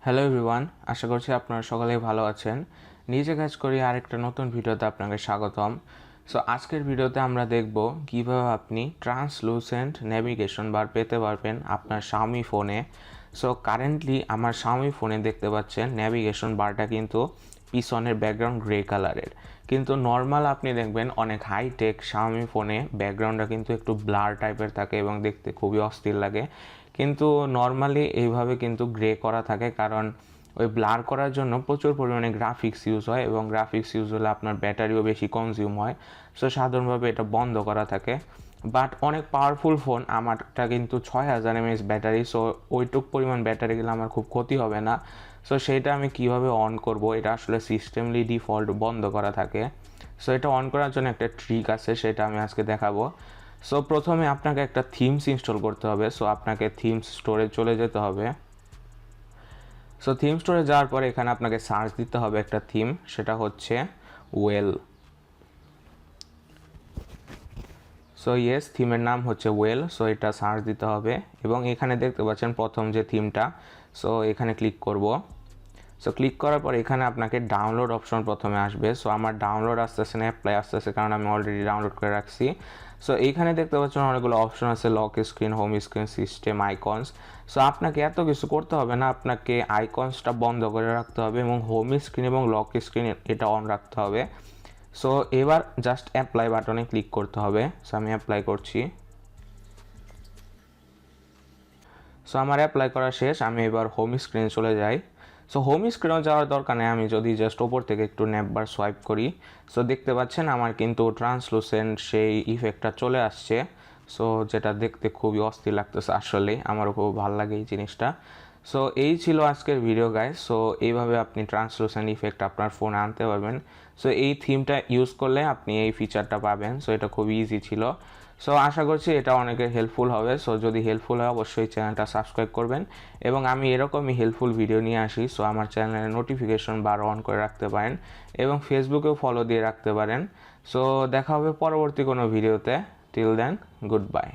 Hello everyone, আশা করছি আপনারা সকলেই ভালো আছেন। নিজে কাজ করি আরেকটা নতুন ভিডিওতে আপনাকে স্বাগতম। সো আজকের ভিডিওতে আমরা দেখব কিভাবে আপনি ট্রান্সলুসেন্ট নেভিগেশন বার পেতে পারবেন আপনার Xiaomi ফোনে। সো কারেন্টলি আমার Xiaomi ফোনে দেখতে পাচ্ছেন নেভিগেশন বারটা কিন্তু পিছনের ব্যাকগ্রাউন্ড গ্রে কালারের, কিন্তু নর্মাল আপনি দেখবেন অনেক হাইটেক Xiaomi ফোনে ব্যাকগ্রাউন্ডটা কিন্তু একটু ব্লার টাইপের থাকে এবং দেখতে খুবই অস্থির লাগে। কিন্তু নর্মালি এইভাবে কিন্তু গ্রে করা থাকে, কারণ ওই ব্লার করার জন্য প্রচুর পরিমাণে গ্রাফিক্স ইউজ হয় এবং গ্রাফিক্স ইউজ হলে আপনার ব্যাটারিও বেশি কনজিউম হয়। সো সাধারণভাবে এটা বন্ধ করা থাকে। বাট অনেক পাওয়ারফুল ফোন, আমারটা কিন্তু 6000 mAh ব্যাটারি, সো ওইটুক পরিমাণ ব্যাটারি গেলে আমার খুব ক্ষতি হবে না। সো সেইটা আমি কিভাবে অন করব, এটা আসলে সিস্টেমলি ডিফল্ট বন্ধ করা থাকে। সো এটা অন করার জন্য একটা ট্রিক আছে, সেটা আমি আজকে দেখাবো। সো প্রথমে আপনাকে একটা থিমস ইনস্টল করতে হবে। সো আপনাকে থিমস স্টোরে চলে যেতে হবে। সো থিম স্টোরে যাওয়ার পরে এখানে আপনাকে সার্চ দিতে হবে একটা থিম, সেটা হচ্ছে ওয়েল। সো ইয়েস, থিমের নাম হচ্ছে ওয়েল। সো এটা সার্চ দিতে হবে এবং এখানে দেখতে পাচ্ছেন প্রথম যে থিমটা, সো এখানে ক্লিক করব। সো ক্লিক করার পর এখানে আপনাকে ডাউনলোড অপশন প্রথমে আসবে। সো আমার ডাউনলোড আসতেছে না, অ্যাপ্লাই আসতেছে, কারণ আমি অলরেডি ডাউনলোড করে রাখছি। সো এইখানে দেখতে পাচ্ছেন অনেকগুলো অপশন আছে, lock screen, home screen, system, icons. So আপনাকে এত কিছু করতে হবে না, আপনাকে আইকনসটা বন্ধ করে রাখতে হবে এবং হোম স্ক্রিন এবং লক স্ক্রিন এটা অন রাখতে হবে। সো এবার জাস্ট অ্যাপ্লাই বাটনে ক্লিক করতে হবে। সো আমি অ্যাপ্লাই করছি। সো আমার অ্যাপ্লাই করা শেষ, আমি এবার হোম স্ক্রিনে চলে যাই। সো হোম স্ক্রিনেও যাওয়ার দরকার নেই, আমি যদি জাস্ট ওপর থেকে একটু ন্যাপবার সোয়াইপ করি, সো দেখতে পাচ্ছেন আমার কিন্তু ট্রান্সলুসেন্ট সেই ইফেক্টটা চলে আসছে। সো যেটা দেখতে খুবই অস্থির লাগতেছে, আসলে আমারও খুব ভালো লাগে এই জিনিসটা। সো এই ছিল আজকের ভিডিও গাইস। সো এইভাবে আপনি ট্রান্সলুসেন্ট ইফেক্ট আপনার ফোনে আনতে পারবেন। সো এই থিমটা ইউজ করলে আপনি এই ফিচারটা পাবেন। সো এটা খুবই ইজি ছিল। সো আশা করছি এটা অনেকের হেল্পফুল হবে। সো যদি হেল্পফুল হয় অবশ্যই চ্যানেলটা সাবস্ক্রাইব করবেন এবং আমি এরকমই হেল্পফুল ভিডিও নিয়ে আসি। সো আমার চ্যানেলের নোটিফিকেশন বার অন করে রাখতে পারেন এবং ফেসবুকেও ফলো দিয়ে রাখতে পারেন। সো দেখা হবে পরবর্তী কোনো ভিডিওতে। Till then, good by.